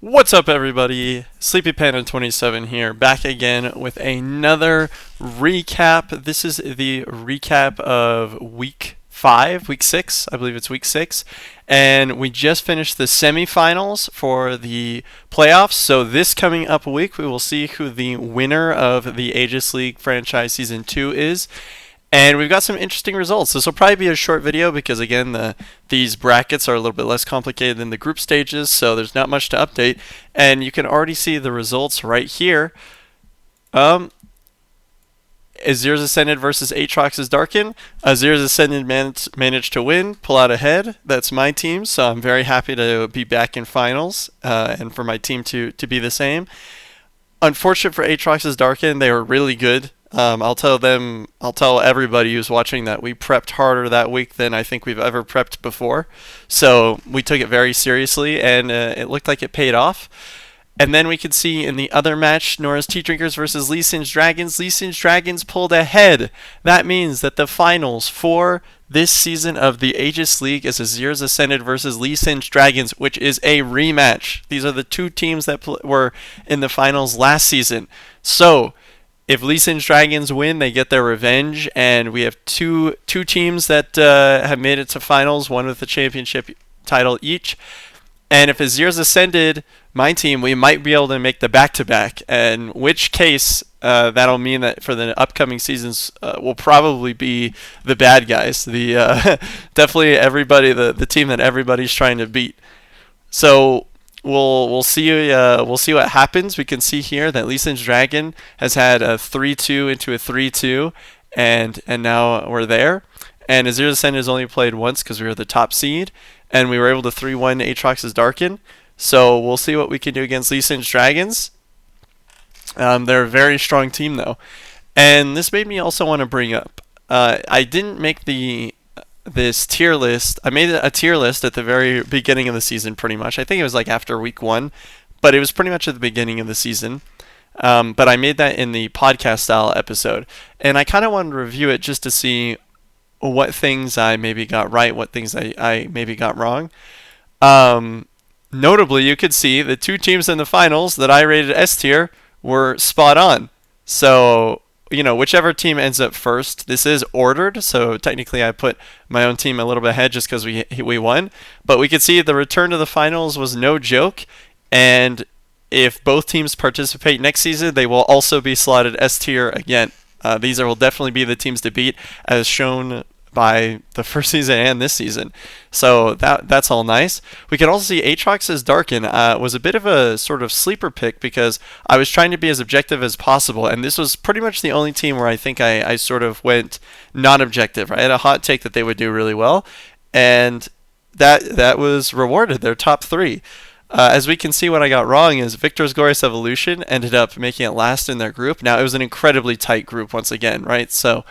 What's up, everybody? Sleepy Panda 27 here, back again with another recap. This is the recap of week 6. I believe it's week 6. And we just finished the semifinals for the playoffs. So, this coming up week, we will see who the winner of the Aegis League franchise season 2 is. And we've got some interesting results. This will probably be a short video because, again, these brackets are a little bit less complicated than the group stages, so there's not much to update. And you can already see the results right here. Azir's Ascended versus Aatrox's Darken. Azir's Ascended managed to win, pull out ahead. That's my team, so I'm very happy to be back in finals and for my team to be the same. Unfortunate for Aatrox's Darken, they were really good. I'll tell everybody who's watching that we prepped harder that week than I think we've ever prepped before. So we took it very seriously, and it looked like it paid off. And then we could see in the other match, Nora's Tea Drinkers versus Lee Sin's Dragons. Lee Sin's Dragons pulled ahead. That means that the finals for this season of the Aegis League is Azir's Ascended versus Lee Sin's Dragons, which is a rematch. These are the two teams that were in the finals last season. So if Lee Sin's Dragons win, they get their revenge, and we have two teams that have made it to finals, one with the championship title each. And if Azir's Ascended, my team, we might be able to make the back-to-back, in which case that'll mean that for the upcoming seasons we'll probably be the bad guys, the definitely the team that everybody's trying to beat. So We'll see what happens. We can see here that Lee Sin's Dragon has had a 3-2 into a 3-2, and now we're there. And Azir's Ascended has only played once because we were the top seed, and we were able to 3-1 Aatrox's Darken. So we'll see what we can do against Lee Sin's Dragons. They're a very strong team, though. And this made me also want to bring up, I didn't make this tier list. I made a tier list at the very beginning of the season, pretty much. I think it was like after week 1, but it was pretty much at the beginning of the season. But I made that in the podcast style episode, and I kind of wanted to review it just to see what things I maybe got right, what things I maybe got wrong. Notably, you could see the two teams in the finals that I rated S tier were spot on. So, whichever team ends up first, this is ordered, so technically I put my own team a little bit ahead just because we won. But we could see the return to the finals was no joke, and if both teams participate next season, they will also be slotted S tier again. These will definitely be the teams to beat, as shown by the first season and this season. So that's all nice. We can also see Aatrox's Darken was a bit of a sort of sleeper pick because I was trying to be as objective as possible, and this was pretty much the only team where I think I sort of went non-objective. I had a hot take that they would do really well, and that was rewarded. They're top 3. As we can see, what I got wrong is Victor's Glorious Evolution ended up making it last in their group. Now, it was an incredibly tight group once again, right? So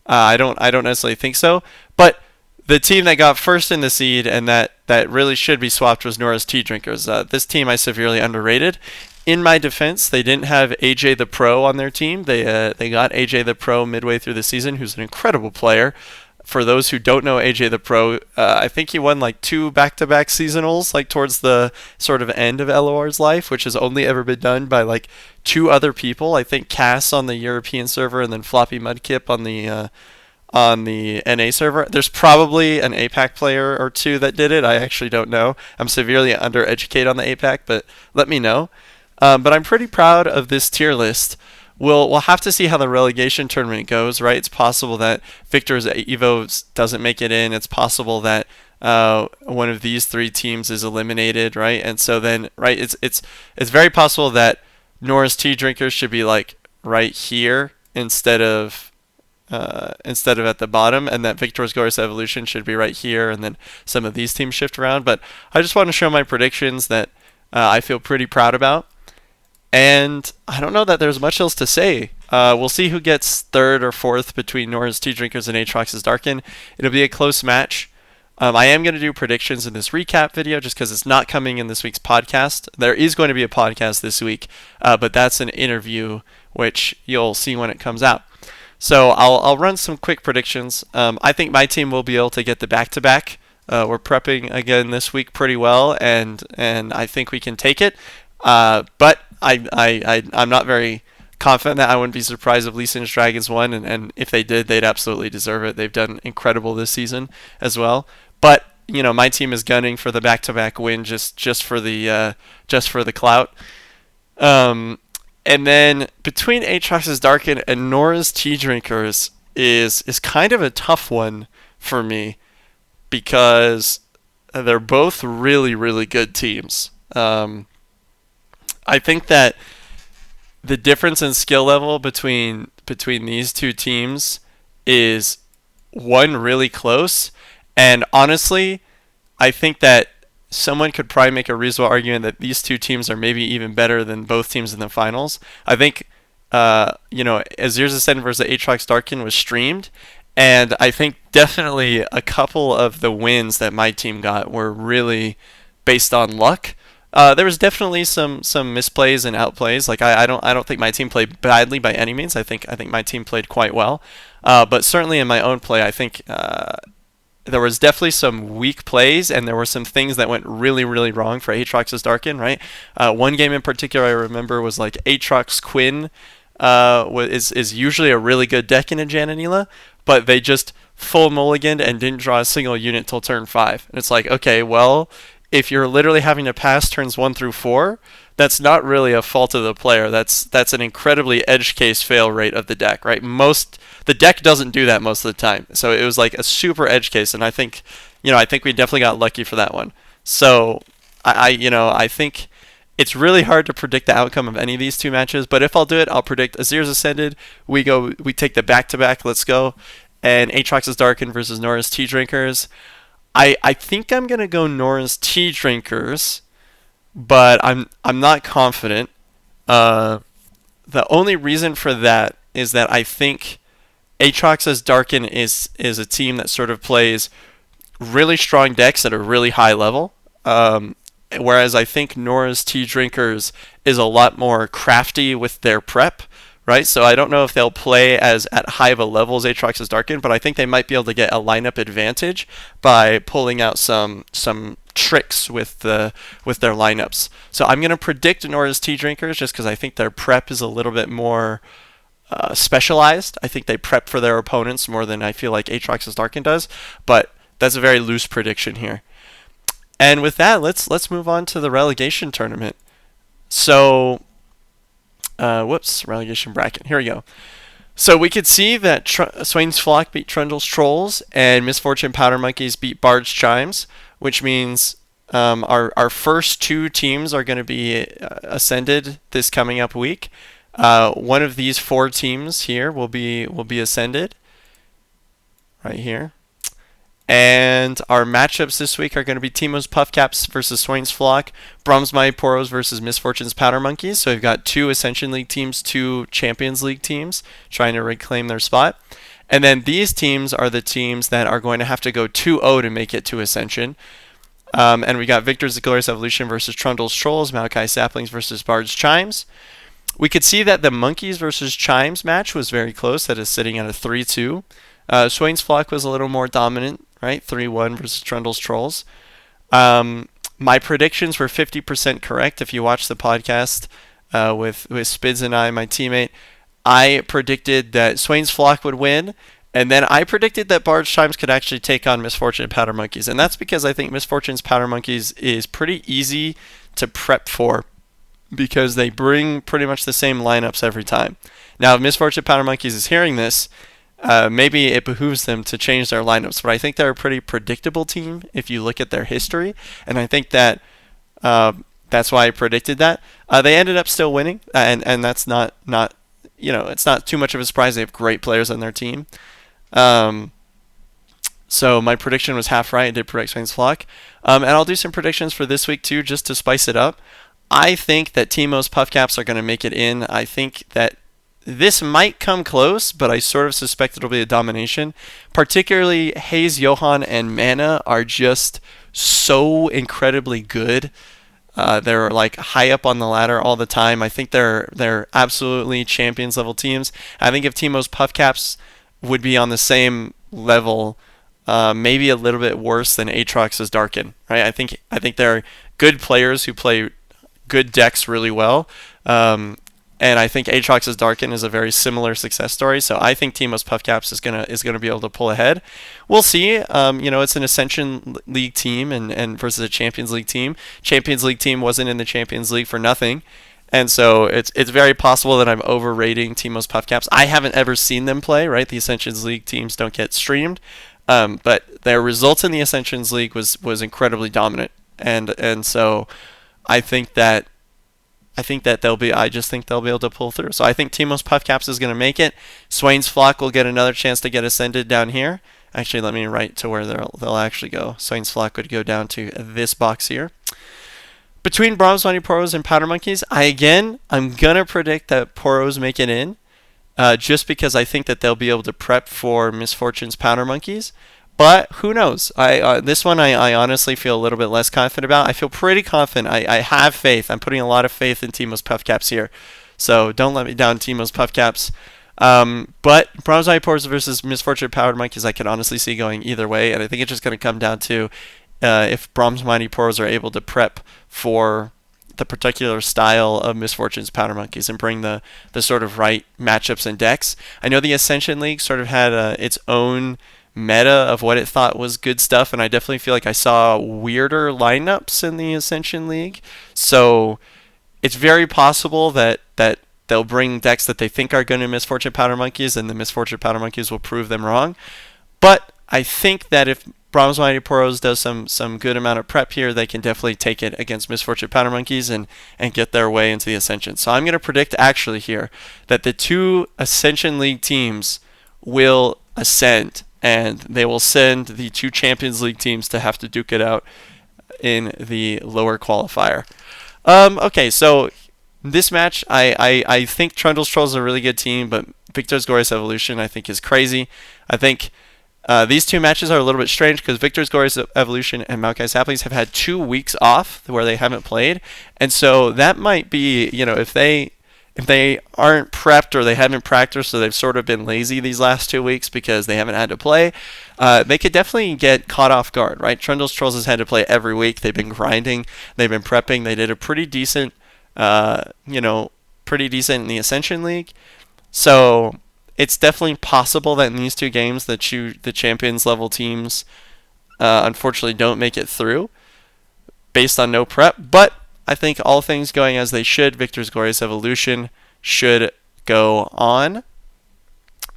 I don't necessarily think so. But the team that got first in the seed and that really should be swapped was Nora's Tea Drinkers. This team I severely underrated. In my defense, they didn't have AJ the Pro on their team. They got AJ the Pro midway through the season, who's an incredible player. For those who don't know AJ the Pro, I think he won like 2 back-to-back seasonals, like towards the sort of end of LOR's life, which has only ever been done by like 2 other people. I think Cass on the European server and then Floppy Mudkip on the NA server. There's probably an APAC player or 2 that did it. I actually don't know. I'm severely undereducated on the APAC, but let me know. But I'm pretty proud of this tier list. We'll have to see how the relegation tournament goes, right? It's possible that Victor's Evo doesn't make it in. It's possible that one of these 3 teams is eliminated, right? And so then, right, it's very possible that Nora's Tea Drinkers should be like right here instead of at the bottom, and that Victor's Glorious Evolution should be right here, and then some of these teams shift around. But I just want to show my predictions that I feel pretty proud about. And I don't know that there's much else to say. We'll see who gets 3rd or 4th between Nora's Tea Drinkers and Aatrox's Darken. It'll be a close match. I am going to do predictions in this recap video just because it's not coming in this week's podcast. There is going to be a podcast this week, but that's an interview which you'll see when it comes out. So I'll run some quick predictions. I think my team will be able to get the back-to-back. We're prepping again this week pretty well, and I think we can take it. But I'm not very confident that I wouldn't be surprised if Lee Sin's Dragons won, and if they did, they'd absolutely deserve it. They've done incredible this season as well. But my team is gunning for the back-to-back win just for the clout. Um, and then between Aatrox's Darken and Nora's Tea Drinkers is kind of a tough one for me because they're both really, really good teams. I think that the difference in skill level between these two teams is one really close, and honestly, I think that someone could probably make a reasonable argument that these two teams are maybe even better than both teams in the finals. I think, Azir's Ascent versus Aatrox Darkin was streamed, and I think definitely a couple of the wins that my team got were really based on luck. There was definitely some misplays and outplays. Like I don't think my team played badly by any means. I think my team played quite well. But certainly in my own play, I think there was definitely some weak plays, and there were some things that went really, really wrong for Aatrox's Darkin, right? One game in particular I remember was like Aatrox Quinn is usually a really good deck in a Jananila, but they just full mulliganed and didn't draw a single unit till turn 5. And it's like, okay, well, if you're literally having to pass turns 1 through 4, that's not really a fault of the player. That's an incredibly edge case fail rate of the deck, right? The deck doesn't do that most of the time. So it was like a super edge case, and I think we definitely got lucky for that one. So I think it's really hard to predict the outcome of any of these two matches, but if I'll do it, I'll predict Azir's Ascended. We take the back-to-back, let's go, and Aatrox's Darkin versus Nora's Tea Drinkers. I think I'm gonna go Nora's Tea Drinkers, but I'm not confident. The only reason for that is that I think Aatrox's Darkin is a team that sort of plays really strong decks at a really high level. Whereas I think Nora's Tea Drinkers is a lot more crafty with their prep, right? So I don't know if they'll play as at high of a level as Aatrox's Darkin, but I think they might be able to get a lineup advantage by pulling out some tricks with their lineups. So I'm going to predict Nora's Tea Drinkers just because I think their prep is a little bit more specialized. I think they prep for their opponents more than I feel like Aatrox's Darkin does, but that's a very loose prediction here. And with that, let's move on to the relegation tournament. So, relegation bracket. Here we go. So we could see that Swain's Flock beat Trundle's Trolls and Misfortune Powder Monkeys beat Bard's Chimes, which means our first two teams are going to be ascended this coming up week. One of these four teams here will be ascended right here. And our matchups this week are going to be Timo's Puffcaps versus Swain's Flock, Brahms Poros versus Misfortune's Powder Monkeys. So we've got two Ascension League teams, two Champions League teams trying to reclaim their spot. And then these teams are the teams that are going to have to go 2-0 to make it to Ascension. And we got Victor's The Glorious Evolution versus Trundle's Trolls, Malachi Saplings versus Bard's Chimes. We could see that the Monkeys versus Chimes match was very close. That is sitting at a 3-2. Swain's Flock was a little more dominant, right? 3-1 versus Trundle's Trolls. My predictions were 50% correct. If you watch the podcast with Spids and I, my teammate, I predicted that Swain's Flock would win, and then I predicted that Bard's Chimes could actually take on Misfortune Powder Monkeys. And that's because I think Misfortune's Powder Monkeys is pretty easy to prep for because they bring pretty much the same lineups every time. Now, if Misfortune Powder Monkeys is hearing this, maybe it behooves them to change their lineups, but I think they're a pretty predictable team if you look at their history, and I think that that's why I predicted that. They ended up still winning, and that's not it's not too much of a surprise. They have great players on their team. So my prediction was half right. I did predict Swain's Flock, and I'll do some predictions for this week too, just to spice it up. I think that Timo's Puffcaps are going to make it in. I think that this might come close, but I sort of suspect it'll be a domination. Particularly, Hayes, Johan, and Mana are just so incredibly good. They're like high up on the ladder all the time. I think they're absolutely champions level teams. I think if Timo's Puffcaps would be on the same level, maybe a little bit worse than Aatrox's Darkin, right? I think they're good players who play good decks really well. And I think Aatrox's Darken is a very similar success story. So I think Teemos Puffcaps is gonna be able to pull ahead. We'll see. It's an Ascension League team and versus a Champions League team. Champions League team wasn't in the Champions League for nothing. And so it's very possible that I'm overrating Teemos Puffcaps. I haven't ever seen them play, right? The Ascensions League teams don't get streamed. But their results in the Ascensions League was incredibly dominant. And so I think that I just think they'll be able to pull through. So I think Teemos Puffcaps is going to make it. Swain's Flock will get another chance to get ascended down here. Actually, let me write to where they'll actually go. Swain's Flock would go down to this box here. Between Bronze Mighty Poros and Powder Monkeys, I'm gonna predict that Poros make it in, just because I think that they'll be able to prep for Misfortune's Powder Monkeys. But who knows? This one I honestly feel a little bit less confident about. I feel pretty confident. I have faith. I'm putting a lot of faith in Teemos Puffcaps here. So don't let me down, Teemos Puffcaps. But Bronze Mighty Poros versus Misfortune Powder Monkeys, I can honestly see going either way. And I think it's just going to come down to if Bronze Mighty Poros are able to prep for the particular style of Misfortune's Powder Monkeys and bring the sort of right matchups and decks. I know the Ascension League sort of had its own meta of what it thought was good stuff, and I definitely feel like I saw weirder lineups in the Ascension League. So it's very possible that they'll bring decks that they think are going to Misfortune Powder Monkeys, and the Misfortune Powder Monkeys will prove them wrong. But I think that if Bronze Mighty Poros does some good amount of prep here, they can definitely take it against Misfortune Powder Monkeys and get their way into the Ascension. So I'm going to predict actually here that the two Ascension League teams will ascend, and they will send the two Champions League teams to have to duke it out in the lower qualifier. Okay, so this match, I think Trundle's Trolls is a really good team, but Victor's Glorious Evolution I think is crazy. I think these two matches are a little bit strange because Victor's Glorious Evolution and Maokai Saplings have had 2 weeks off where they haven't played, and so that might be, if they aren't prepped or they haven't practiced, so they've sort of been lazy these last 2 weeks because they haven't had to play, they could definitely get caught off guard, right? Trundle's Trolls has had to play every week. They've been grinding. They've been prepping. They did a pretty decent in the Ascension League. So it's definitely possible that in these two games the champions level teams unfortunately don't make it through based on no prep. But I think all things going as they should, Victor's Glorious Evolution should go on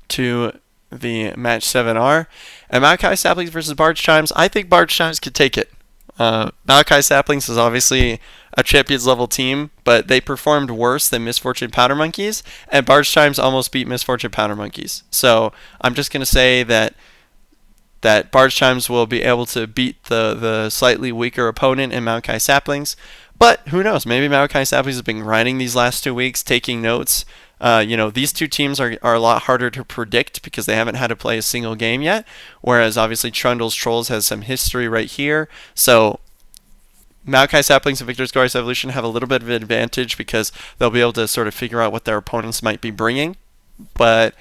to the match 7R. And Maokai Saplings versus Barge Chimes, I think Barge Chimes could take it. Maokai Saplings is obviously a champions level team, but they performed worse than Misfortune Powder Monkeys, and Barge Chimes almost beat Misfortune Powder Monkeys. So I'm just going to say that Barge Chimes will be able to beat the slightly weaker opponent in Maokai Saplings. But who knows? Maybe Maokai Saplings has been grinding these last 2 weeks, taking notes. These two teams are a lot harder to predict because they haven't had to play a single game yet, whereas obviously Trundle's Trolls has some history right here. So Maokai Saplings and Victor's Glorious Evolution have a little bit of an advantage because they'll be able to sort of figure out what their opponents might be bringing. But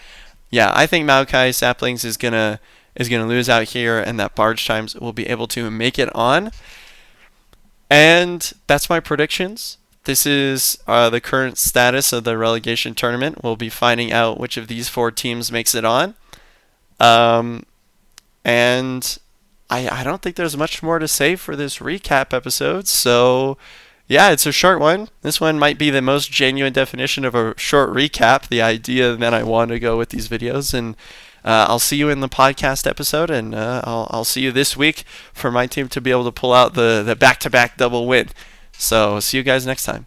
yeah, I think Maokai Saplings is gonna lose out here, and that Barge Chimes will be able to make it on. And that's my predictions. This is the current status of the relegation tournament. We'll be finding out which of these 4 teams makes it on. And I don't think there's much more to say for this recap episode. So, yeah, it's a short one. This one might be the most genuine definition of a short recap, the idea that I want to go with these videos. And I'll see you in the podcast episode, and I'll see you this week for my team to be able to pull out the back-to-back double win. So, see you guys next time.